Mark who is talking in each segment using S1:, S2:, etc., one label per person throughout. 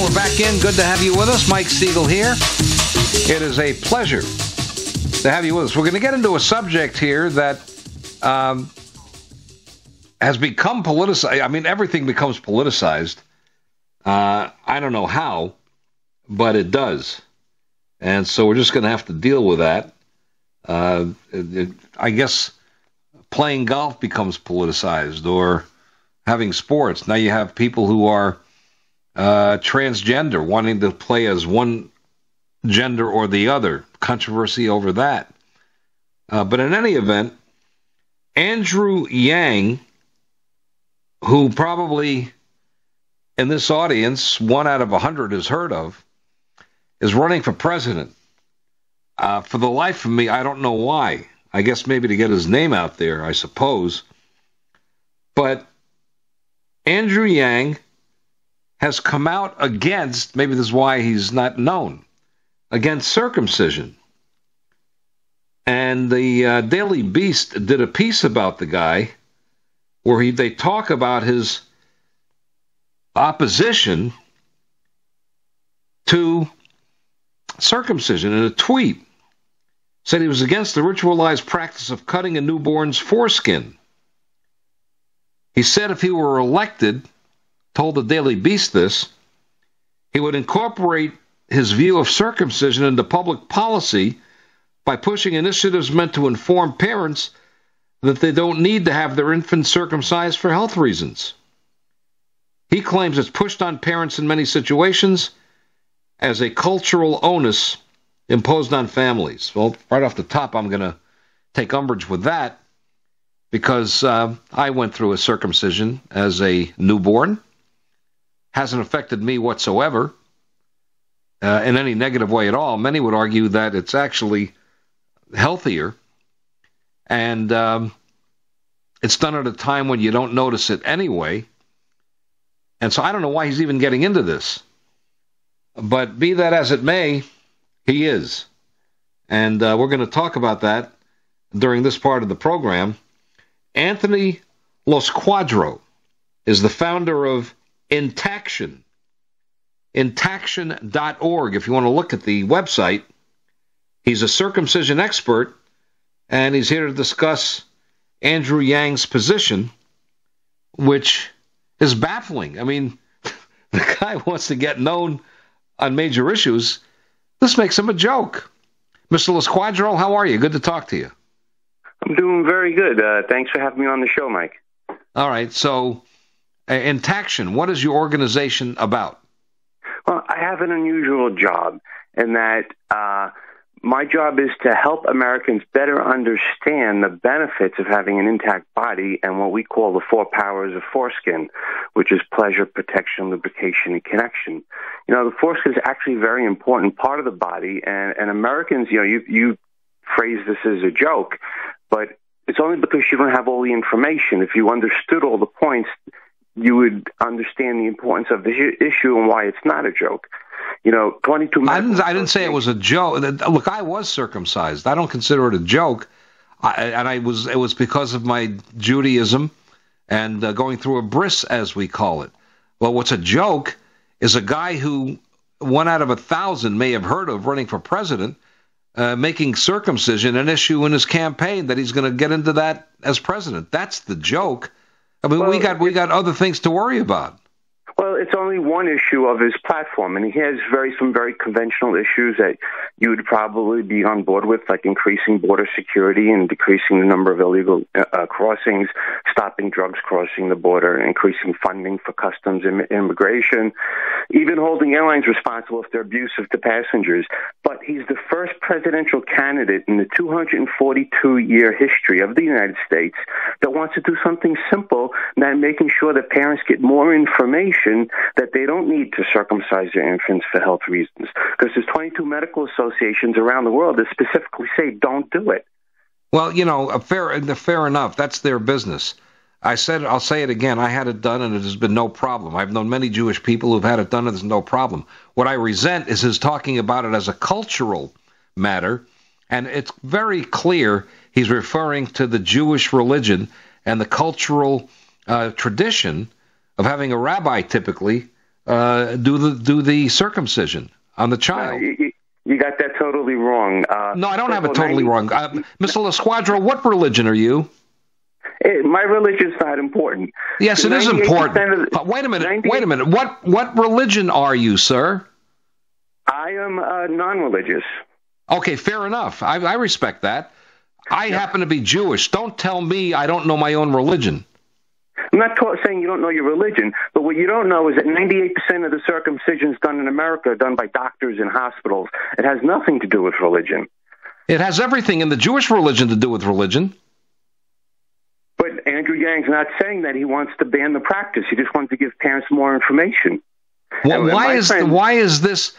S1: we're back in. Good to have you with us. Mike Siegel here. It is a pleasure to have you with us. We're going to get into a subject here that has become politicized. I mean, everything becomes politicized. I don't know how, but it does. And so we're just going to have to deal with that. I guess playing golf becomes politicized, or having sports. Now you have people who are transgender, wanting to play as one gender or the other. Controversy over that. But in any event, Andrew Yang, who probably in this audience 1 out of 100 has heard of, is running for president. For the life of me, I don't know why. I guess maybe to get his name out there, I suppose. But Andrew Yang has come out against, maybe this is why he's not known, against circumcision. And the Daily Beast did a piece about the guy where they talk about his opposition to circumcision. In a tweet, said he was against the ritualized practice of cutting a newborn's foreskin. He said if he were elected, told the Daily Beast this, he would incorporate his view of circumcision into public policy by pushing initiatives meant to inform parents that they don't need to have their infants circumcised for health reasons. He claims it's pushed on parents in many situations as a cultural onus imposed on families. Well, right off the top, I'm going to take umbrage with that because I went through a circumcision as a newborn. Hasn't affected me whatsoever in any negative way at all. Many would argue that it's actually healthier, and it's done at a time when you don't notice it anyway. And so I don't know why he's even getting into this. But be that as it may, he is. And we're going to talk about that during this part of the program. Anthony Losquadro is the founder of Intaction, Intaction.org, if you want to look at the website. He's a circumcision expert, and he's here to discuss Andrew Yang's position, which is baffling. I mean, the guy wants to get known on major issues. This makes him a joke. Mr. Losquadro, how are you? Good to talk to you.
S2: I'm doing very good. Thanks for having me on the show, Mike.
S1: All right. So, Intaction, what is your organization about?
S2: Well, I have an unusual job in that my job is to help Americans better understand the benefits of having an intact body and what we call the 4 powers of foreskin, which is pleasure, protection, lubrication, and connection. You know, the foreskin is actually a very important part of the body, and Americans, you know, you phrase this as a joke, but it's only because you don't have all the information. If you understood all the points, you would understand the importance of the issue and why it's not a joke. You know, 22.
S1: I didn't say it was a joke. Look, I was circumcised. I don't consider it a joke. It was because of my Judaism and going through a bris, as we call it. Well, what's a joke is a guy who 1 out of 1,000 may have heard of running for president, making circumcision an issue in his campaign, that he's going to get into that as president. That's the joke. I mean, we got other things to worry about.
S2: Well, it's only one issue of his platform, and he has some very conventional issues that you would probably be on board with, like increasing border security and decreasing the number of illegal crossings, stopping drugs crossing the border, increasing funding for customs and immigration, even holding airlines responsible if they're abusive to passengers. But he's the first presidential candidate in the 242-year history of the United States that wants to do something simple, than making sure that parents get more information that they don't need to circumcise their infants for health reasons. Because there's 22 medical associations around the world that specifically say don't do it.
S1: Well, you know, fair enough. That's their business. I'll say it again. I had it done, and it has been no problem. I've known many Jewish people who've had it done, and there's no problem. What I resent is his talking about it as a cultural matter, and it's very clear he's referring to the Jewish religion and the cultural tradition of having a rabbi typically do the circumcision on the child.
S2: You got that totally wrong.
S1: No, I don't have it totally wrong. Mr. Losquadro, what religion are you?
S2: My religion's not important.
S1: Yes, it is important. Wait a minute. What religion are you, sir?
S2: I am non-religious.
S1: Okay, fair enough. I respect that. I happen to be Jewish. Don't tell me I don't know my own religion.
S2: I'm not saying you don't know your religion, but what you don't know is that 98% of the circumcisions done in America are done by doctors in hospitals. It has nothing to do with religion.
S1: It has everything in the Jewish religion to do with religion.
S2: But Andrew Yang's not saying that he wants to ban the practice. He just wants to give parents more information.
S1: Well, why is this?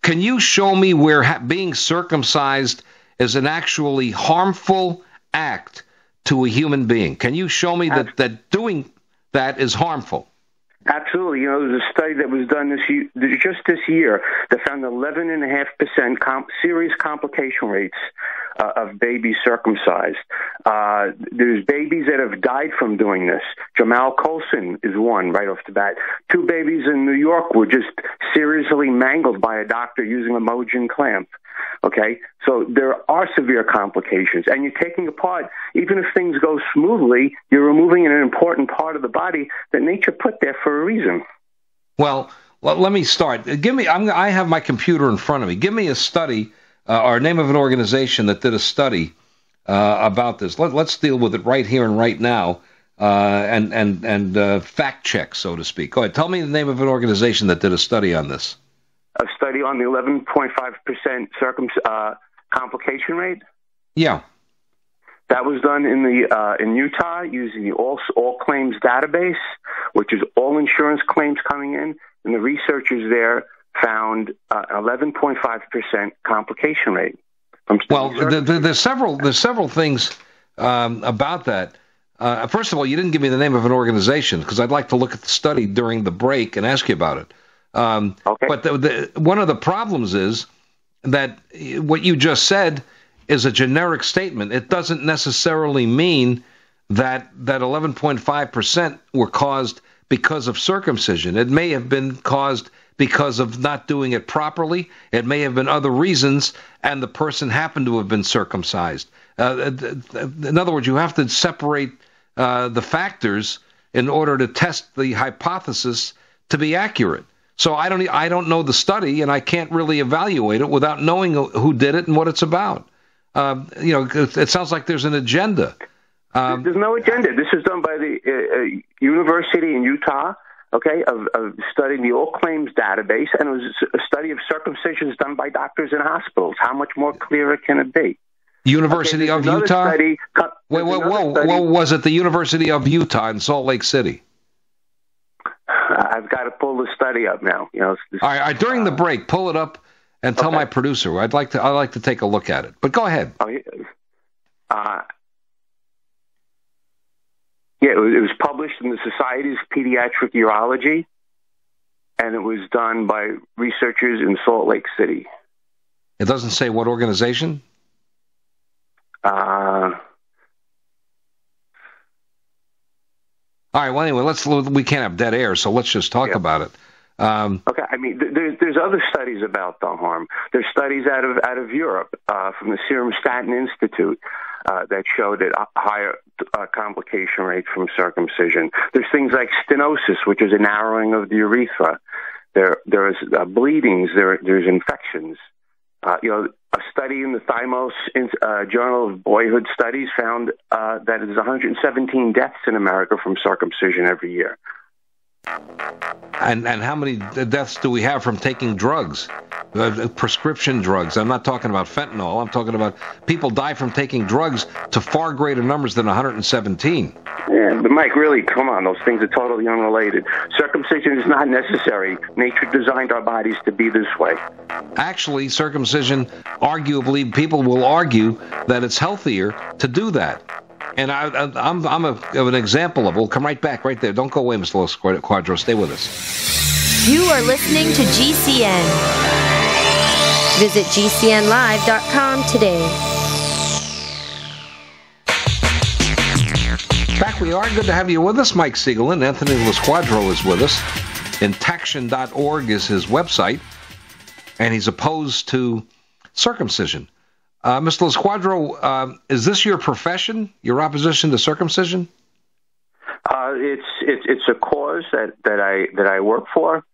S1: Can you show me where being circumcised is an actually harmful act to a human being? Can you show me that doing that is harmful?
S2: Absolutely. There's a study that was done just this year that found 11.5% serious complication rates of babies circumcised. There's babies that have died from doing this. Jamal Colson is one right off the bat. 2 babies in New York were just seriously mangled by a doctor using a Mogen clamp. Okay, so there are severe complications, and you're taking apart, even if things go smoothly, you're removing an important part of the body that nature put there for a reason.
S1: Well, let me start. I have my computer in front of me. Give me a study or name of an organization that did a study about this. Let's deal with it right here and right now, and fact check, so to speak. Go ahead. Tell me the name of an organization that did a study on this.
S2: A study on the 11.5% complication rate?
S1: Yeah.
S2: That was done in Utah using the All Claims database, which is all insurance claims coming in, and the researchers there found 11.5% complication rate.
S1: Well, there's several things about that. First of all, you didn't give me the name of an organization because I'd like to look at the study during the break and ask you about it. Okay. But one of the problems is that what you just said is a generic statement. It doesn't necessarily mean that 11.5% were caused because of circumcision. It may have been caused because of not doing it properly. It may have been other reasons, and the person happened to have been circumcised. In other words, you have to separate the factors in order to test the hypothesis to be accurate. So I don't know the study, and I can't really evaluate it without knowing who did it and what it's about. It sounds like there's an agenda.
S2: There's no agenda. This is done by the university in Utah, okay, of studying the All Claims database, and it was a study of circumcisions done by doctors in hospitals. How much more clearer can it be?
S1: University of Utah? Whoa, was it the University of Utah in Salt Lake City?
S2: I've got to pull the study up now. All
S1: right, during the break, pull it up and tell my producer. I'd like to take a look at it. But go ahead.
S2: It was published in the Society of Pediatric Urology, and it was done by researchers in Salt Lake City.
S1: It doesn't say what organization? All right. Well, anyway, we can't have dead air, so let's just talk about it.
S2: Okay. I mean, there's other studies about the harm. There's studies out of Europe from the Serum Statin Institute that showed a higher complication rate from circumcision. There's things like stenosis, which is a narrowing of the urethra. There is bleedings. There's infections. A study in the Thymos Journal of Boyhood Studies found that there's 117 deaths in America from circumcision every year.
S1: And how many deaths do we have from taking drugs, prescription drugs? I'm not talking about fentanyl. I'm talking about people die from taking drugs to far greater numbers than 117.
S2: Yeah, but Mike, really, come on. Those things are totally unrelated. Circumcision is not necessary. Nature designed our bodies to be this way.
S1: Actually, circumcision, arguably, people will argue that it's healthier to do that. And I'm an example of it. We'll come right back right there. Don't go away, Mr. Losquadro. Stay with us.
S3: You are listening to GCN. Visit GCNlive.com today.
S1: Back we are. Good to have you with us. Mike Siegel and Anthony Losquadro is with us. Intaction.org is his website, and he's opposed to circumcision. Mr. Losquadro, is this your profession, your opposition to circumcision?
S2: It's a cause that I work for.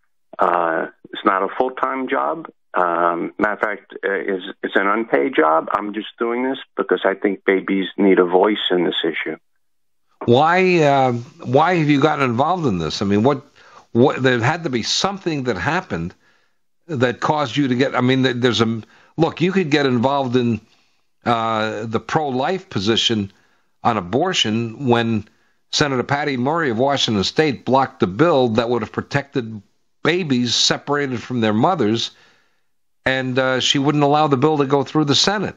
S2: It's not a full-time job. Matter of fact, it's an unpaid job. I'm just doing this because I think babies need a voice in this issue.
S1: Why have you gotten involved in this? I mean, what there had to be something that happened that caused you to get. I mean, look. You could get involved in the pro-life position on abortion when Senator Patty Murray of Washington State blocked a bill that would have protected babies separated from their mothers, and she wouldn't allow the bill to go through the Senate.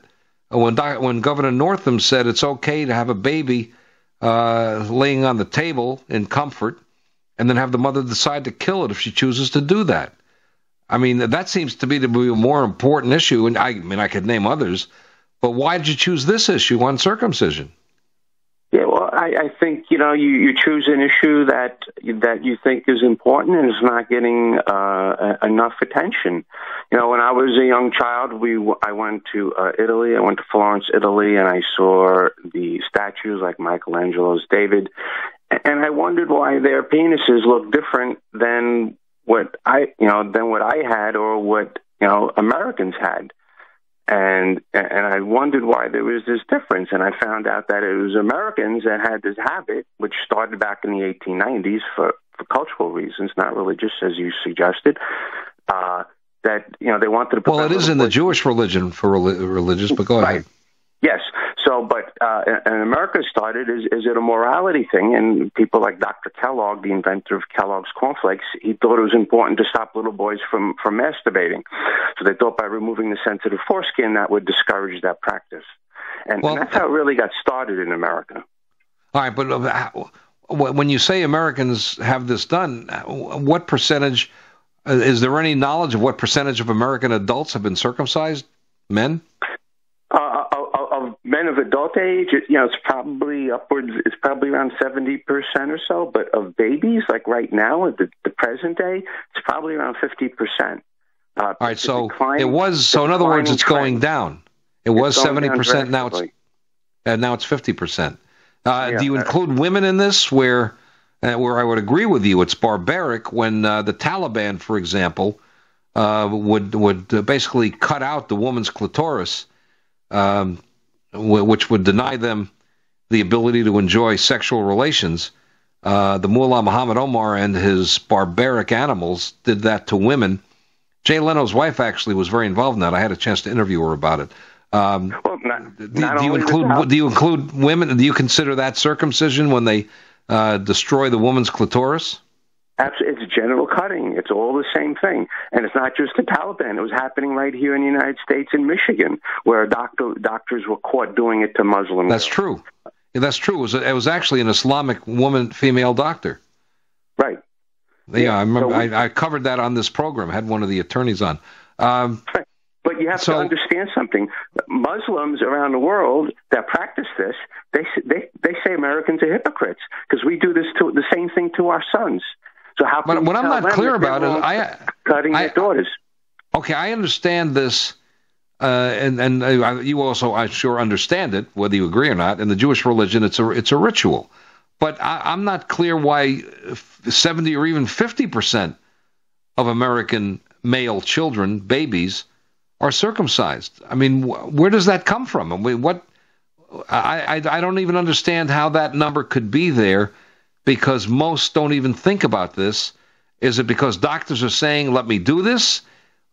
S1: When Governor Northam said it's okay to have a baby laying on the table in comfort, and then have the mother decide to kill it if she chooses to do that. I mean, that seems to be a more important issue, and I could name others, but why did you choose this issue on circumcision?
S2: Yeah, well, I think, you choose an issue that you think is important and is not getting enough attention. When I was a young child, I went to Italy. I went to Florence, Italy, and I saw the statues like Michelangelo's David, and I wondered why their penises looked different than what I had or what Americans had. And I wondered why there was this difference, and I found out that it was Americans that had this habit, which started back in the 1890s for cultural reasons, not religious, as you suggested. That they wanted to.
S1: Well, it is in the Jewish religion for religious, but go ahead.
S2: Right. Yes. So, but and America started is it a morality thing? And people like Dr. Kellogg, the inventor of Kellogg's cornflakes, he thought it was important to stop little boys from masturbating. So they thought by removing the sensitive foreskin that would discourage that practice. And that's how it really got started in America.
S1: All right, but when you say Americans have this done, what percentage? Is there any knowledge of what percentage of American adults have been circumcised? Men?
S2: Of men of adult age, it's probably upwards. It's probably around 70% or so. But of babies, like right now, at the present day, it's probably around 50%.
S1: All right, so it was. So in other words, it's going down. It was 70%. Now it's 50%. Do you include women in this? Where I would agree with you, it's barbaric when the Taliban, for example, would basically cut out the woman's clitoris. Which would deny them the ability to enjoy sexual relations. The Mullah Muhammad Omar and his barbaric animals did that to women. Jay Leno's wife actually was very involved in that. I had a chance to interview her about it. Do you include women? Do you consider that circumcision when they destroy the woman's clitoris?
S2: Absolutely. It's general cutting. It's all the same thing. And it's not just the Taliban. It was happening right here in the United States in Michigan, where doctors were caught doing it to Muslims.
S1: That's true. Yeah, that's true. It was actually an Islamic female doctor.
S2: Right.
S1: Yeah, I remember. I covered that on this program. I had one of the attorneys on.
S2: Right. But you have to understand something. Muslims around the world that practice this, they say Americans are hypocrites because we do the same thing to our sons. So how can
S1: what I'm not clear about is
S2: cutting their daughters?
S1: Okay, I understand this, and you also, I'm sure, understand it, whether you agree or not. In the Jewish religion, it's a ritual, but I'm not clear why 70 or even 50% of American male children, babies, are circumcised. I mean, where does that come from? I mean, I don't even understand how that number could be there. Because most don't even think about this. Is it because doctors are saying, let me do this?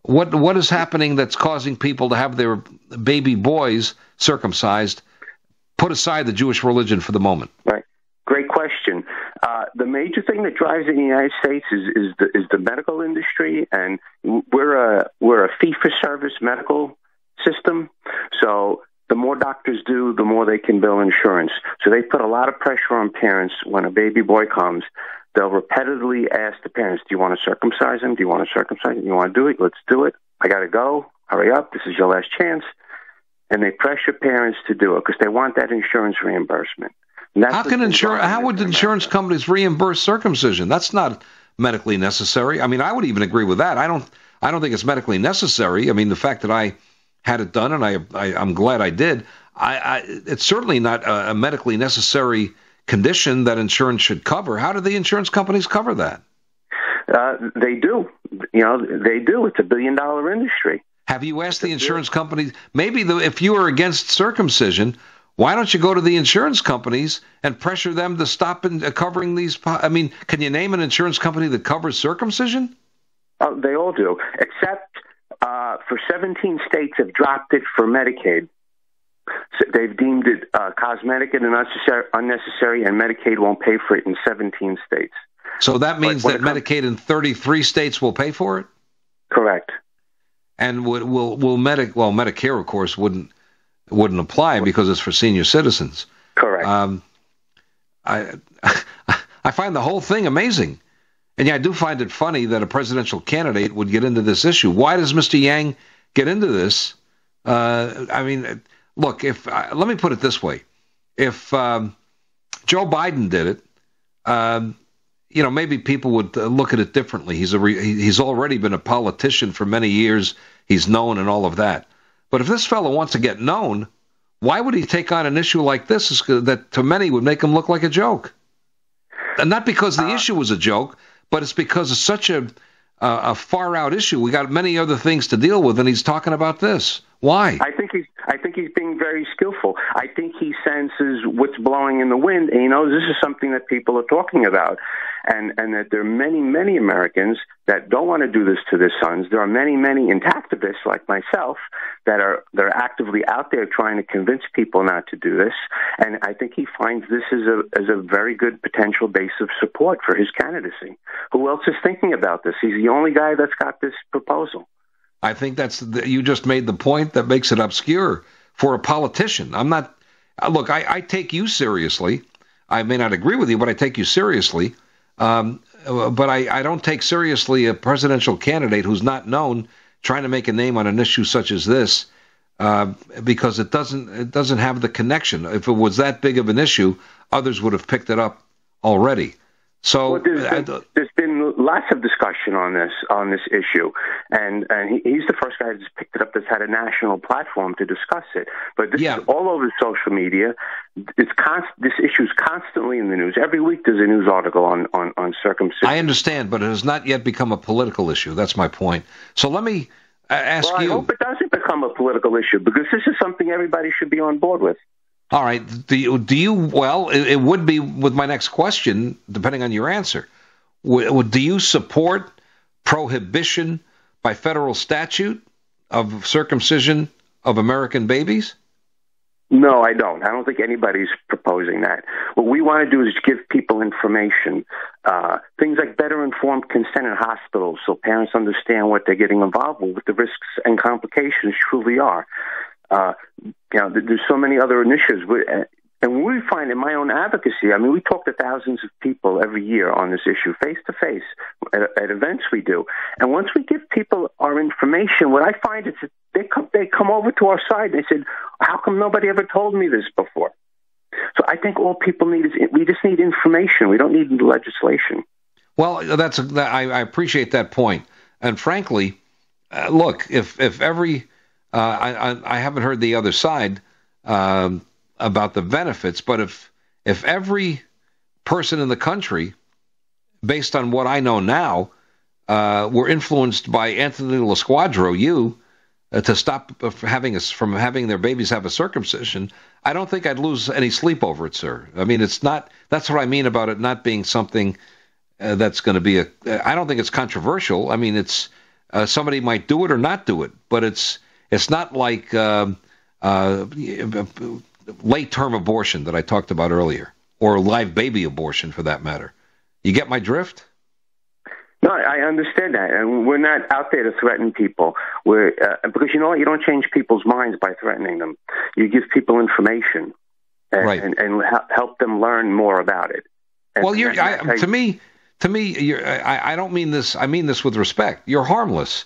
S1: What is happening that's causing people to have their baby boys circumcised? Put aside the Jewish religion for the moment.
S2: Right. Great question. The major thing that drives it in the United States is the medical industry, and we're a fee-for-service medical system. So the more doctors do, the more they can bill insurance. So they put a lot of pressure on parents. When a baby boy comes, they'll repetitively ask the parents, do you want to circumcise him? Do you want to circumcise him? You want to do it? Let's do it. I got to go. Hurry up. This is your last chance. And they pressure parents to do it because they want that insurance reimbursement.
S1: How would insurance companies reimburse circumcision? That's not medically necessary. I mean, I would even agree with that. I don't think it's medically necessary. I mean, the fact that I had it done, and I'm glad I did. It's certainly not a medically necessary condition that insurance should cover. How do the insurance companies cover that?
S2: They do. They do. It's $1 billion industry.
S1: Have you asked the insurance companies? Maybe if you are against circumcision, why don't you go to the insurance companies and pressure them to stop covering these? I mean, can you name an insurance company that covers circumcision?
S2: They all do, except for 17 states have dropped it for Medicaid. So they've deemed it cosmetic and unnecessary, and Medicaid won't pay for it in 17 states.
S1: So that means that Medicaid in 33 states will pay for it?
S2: Correct.
S1: And Medicare, of course, wouldn't apply because it's for senior citizens.
S2: Correct.
S1: I find the whole thing amazing. And yeah, I do find it funny that a presidential candidate would get into this issue. Why does Mr. Yang get into this? I mean, look, let me put it this way. If Joe Biden did it, maybe people would look at it differently. He's already been a politician for many years. He's known and all of that. But if this fellow wants to get known, why would he take on an issue like this that to many would make him look like a joke? And not because the issue was a joke, but it's because it's such a far-out issue. We got many other things to deal with, and he's talking about this. Why?
S2: I think he's being very skillful. I think he senses what's blowing in the wind, and he knows this is something that people are talking about, and that there are many, many Americans that don't want to do this to their sons. There are many, many intactivists like myself that are actively out there trying to convince people not to do this, and I think he finds this as a very good potential base of support for his candidacy. Who else is thinking about this? He's the only guy that's got this proposal.
S1: I think you just made the point that makes it obscure for a politician. I take you seriously. I may not agree with you, but I take you seriously. But I don't take seriously a presidential candidate who's not known trying to make a name on an issue such as this, because it doesn't have the connection. If it was that big of an issue, others would have picked it up already. So
S2: there's been lots of discussion on this issue, and he's the first guy that's picked it up that's had a national platform to discuss it. But this is all over social media. This issue is constantly in the news. Every week there's a news article on circumcision.
S1: I understand, but it has not yet become a political issue. That's my point. So let me ask you.
S2: I hope it doesn't become a political issue, because this is something everybody should be on board with.
S1: All right. Do you? Well, it would be with my next question, depending on your answer. Do you support prohibition by federal statute of circumcision of American babies?
S2: No, I don't. I don't think anybody's proposing that. What we want to do is give people information, things like better informed consent in hospitals, so parents understand what they're getting involved with, what the risks and complications truly are. There's so many other initiatives. And we find in my own advocacy, I mean, we talk to thousands of people every year on this issue, face-to-face, at events we do. And once we give people our information, what I find is that they come over to our side and they said, how come nobody ever told me this before? So I think all people need we just need information. We don't need legislation.
S1: Well, I appreciate that point. And frankly, look, if every... I haven't heard the other side about the benefits, but if every person in the country, based on what I know now, were influenced by Anthony Losquadro, to stop from having their babies have a circumcision, I don't think I'd lose any sleep over it, sir. I mean, it's not. That's what I mean about it not being something that's going to be I don't think it's controversial. I mean, it's somebody might do it or not do it, but it's not like late-term abortion that I talked about earlier, or live baby abortion for that matter. You get my drift?
S2: No, I understand that, and we're not out there to threaten people. Because you know what? You don't change people's minds by threatening them. You give people information and help them learn more about it. And,
S1: well, to me, I don't mean this. I mean this with respect. You're harmless.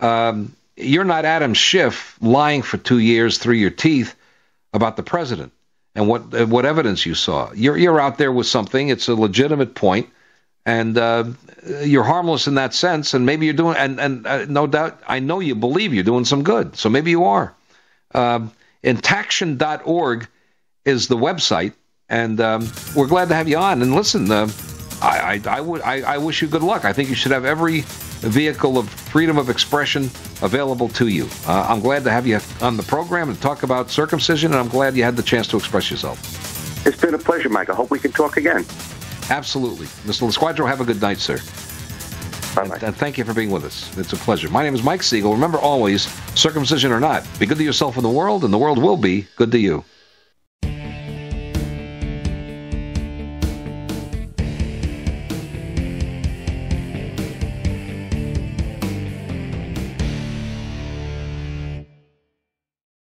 S1: You're not Adam Schiff lying for 2 years through your teeth about the president and what evidence you saw. You're out there with something. It's a legitimate point, And you're harmless in that sense, and maybe you're doing, and no doubt, I know you believe you're doing some good, so maybe you are. Intaction.org is the website, and we're glad to have you on. And listen, I wish you good luck. I think you should have every vehicle of freedom of expression available to you. I'm glad to have you on the program and talk about circumcision, and I'm glad you had the chance to express yourself.
S2: It's been a pleasure, Mike. I hope we can talk again.
S1: Absolutely. Mr. Losquadro, have a good night, sir.
S2: Bye-bye.
S1: And thank you for being with us. It's a pleasure. My name is Mike Siegel. Remember always, circumcision or not, be good to yourself and the world will be good to you.